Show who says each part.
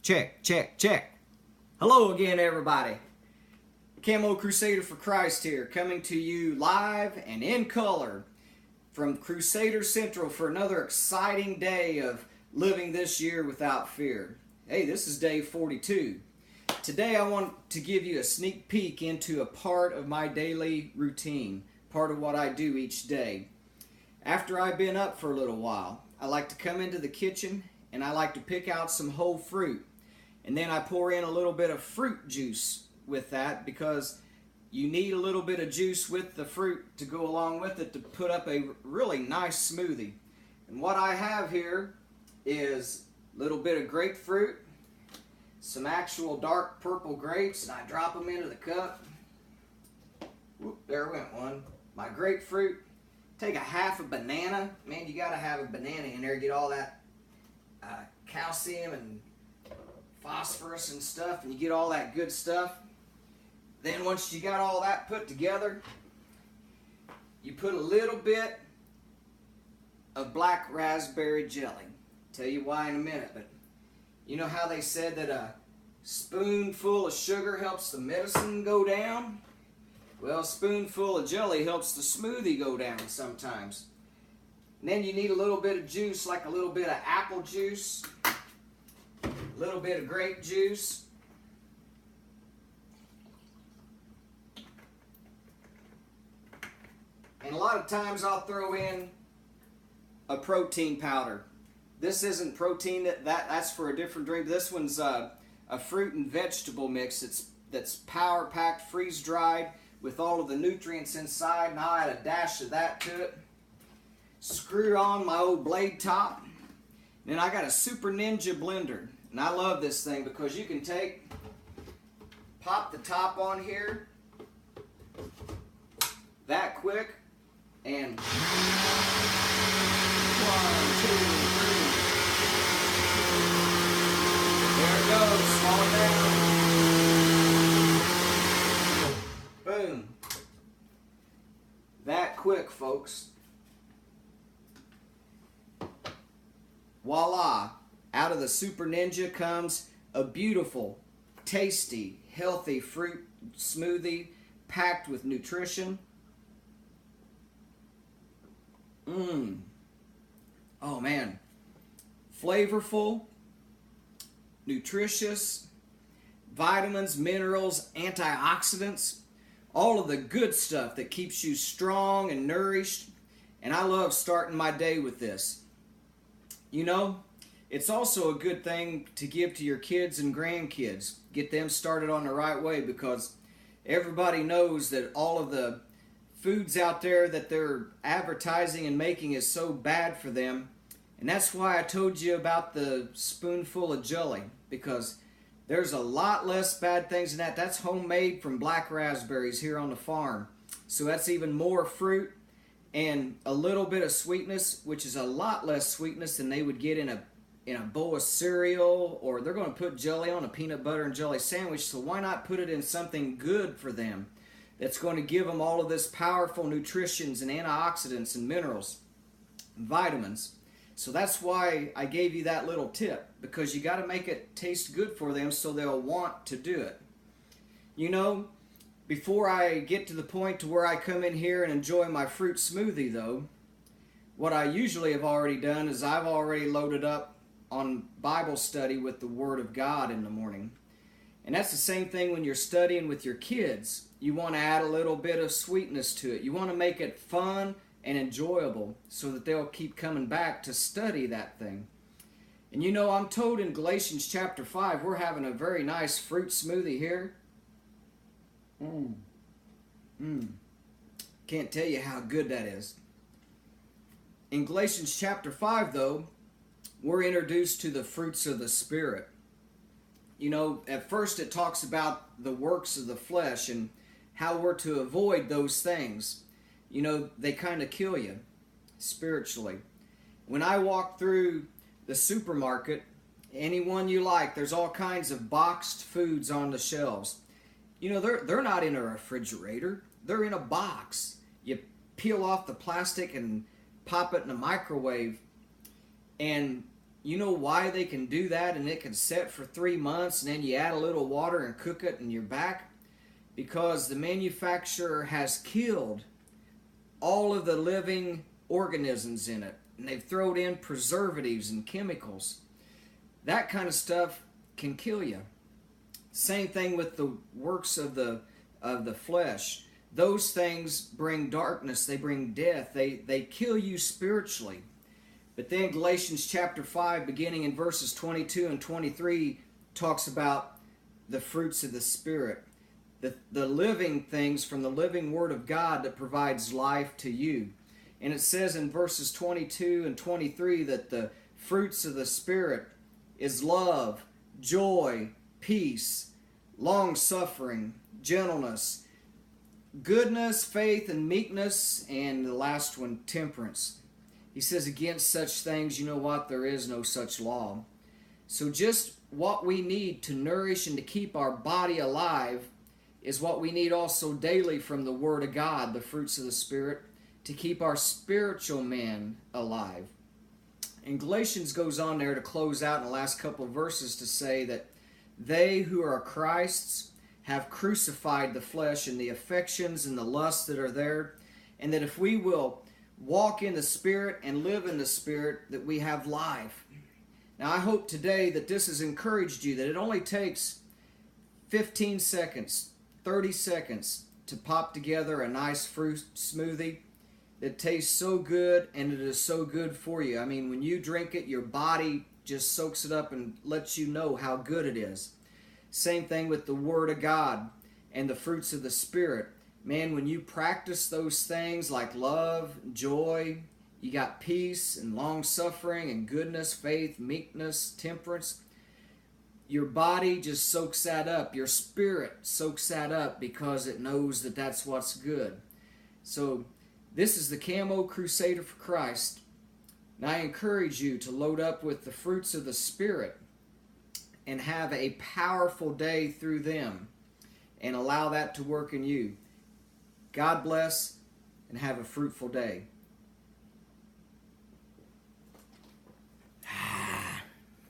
Speaker 1: Check, check, check. Hello again, everybody. Camo Crusader for Christ here, coming to you live and in color from Crusader Central for another exciting day of living this year without fear. Hey, this is day 42. Today I want to give you a sneak peek into a part of my daily routine, part of what I do each day. After I've been up for a little while, I like to come into the kitchen and I like to pick out some whole fruit. And then I pour in a little bit of fruit juice with that because you need a little bit of juice with the fruit to go along with it to put up a really nice smoothie. And what I have here is a little bit of grapefruit, some actual dark purple grapes, and I drop them into the cup. Whoop, there went one. My grapefruit. Take a half a banana. Man, you gotta have a banana in there. Get all that calcium and phosphorus and stuff, and you get all that good stuff. Then once you got all that put together, you put a little bit of black raspberry jelly. Tell you why in a minute, but you know how they said that a spoonful of sugar helps the medicine go down? Well, a spoonful of jelly helps the smoothie go down sometimes. And then you need a little bit of juice, like a little bit of apple juice, a little bit of grape juice, and a lot of times I'll throw in a protein powder. This isn't protein, that's for a different drink. This one's a fruit and vegetable mix that's power packed, freeze dried with all of the nutrients inside, and I'll add a dash of that to it. Screw on my old blade top. Then I got a Super Ninja blender. And I love this thing because you can pop the top on here that quick, and 1, 2, 3. There it goes, slow it down. Boom. That quick, folks. Voila. Out of the Super Ninja comes a beautiful, tasty, healthy fruit smoothie packed with nutrition. Oh man. Flavorful, nutritious, vitamins, minerals, antioxidants, all of the good stuff that keeps you strong and nourished. And I love starting my day with this. You know, it's also a good thing to give to your kids and grandkids. Get them started on the right way, because everybody knows that all of the foods out there that they're advertising and making is so bad for them. And that's why I told you about the spoonful of jelly, because there's a lot less bad things in that. That's homemade from black raspberries here on the farm. So that's even more fruit and a little bit of sweetness, which is a lot less sweetness than they would get in a bowl of cereal, or they're going to put jelly on a peanut butter and jelly sandwich. So why not put it in something good for them that's going to give them all of this powerful nutritions and antioxidants and minerals and vitamins. So that's why I gave you that little tip, because you got to make it taste good for them so they'll want to do it. You know, before I get to the point to where I come in here and enjoy my fruit smoothie though, what I usually have already done is I've already loaded up on Bible study with the Word of God in the morning. And that's the same thing when you're studying with your kids. You want to add a little bit of sweetness to it. You want to make it fun and enjoyable so that they'll keep coming back to study that thing. And you know, I'm told in Galatians chapter 5, we're having a very nice fruit smoothie here. Can't tell you how good that is. In Galatians chapter 5, though, we're introduced to the fruits of the Spirit. You know, at first it talks about the works of the flesh and how we're to avoid those things. You know, they kind of kill you spiritually. When I walk through the supermarket, anyone you like, there's all kinds of boxed foods on the shelves. You know, they're not in a refrigerator. They're in a box. You peel off the plastic and pop it in a microwave. And You know why they can do that and it can set for 3 months and then you add a little water and cook it and you're back? Because the manufacturer has killed all of the living organisms in it. And they've thrown in preservatives and chemicals. That kind of stuff can kill you. Same thing with the works of the flesh. Those things bring darkness, they bring death, they kill you spiritually. But then Galatians chapter 5, beginning in verses 22 and 23, talks about the fruits of the Spirit. The living things from the living Word of God that provides life to you. And it says in verses 22 and 23 that the fruits of the Spirit is love, joy, peace, long-suffering, gentleness, goodness, faith, and meekness, and the last one, temperance. He says, against such things, you know what? There is no such law. So just what we need to nourish and to keep our body alive is what we need also daily from the Word of God, the fruits of the Spirit, to keep our spiritual man alive. And Galatians goes on there to close out in the last couple of verses to say that they who are Christ's have crucified the flesh and the affections and the lusts that are there, and that if we will walk in the Spirit and live in the Spirit, that we have life. Now I hope today that this has encouraged you, that it only takes 15 seconds, 30 seconds to pop together a nice fruit smoothie that tastes so good and it is so good for you. I mean, when you drink it, your body just soaks it up and lets you know how good it is. Same thing with the Word of God and the fruits of the Spirit. Man, when you practice those things like love, joy, you got peace and long-suffering and goodness, faith, meekness, temperance, your body just soaks that up. Your spirit soaks that up because it knows that that's what's good. So this is the Camo Crusader for Christ. And I encourage you to load up with the fruits of the Spirit and have a powerful day through them and allow that to work in you. God bless and have a fruitful day.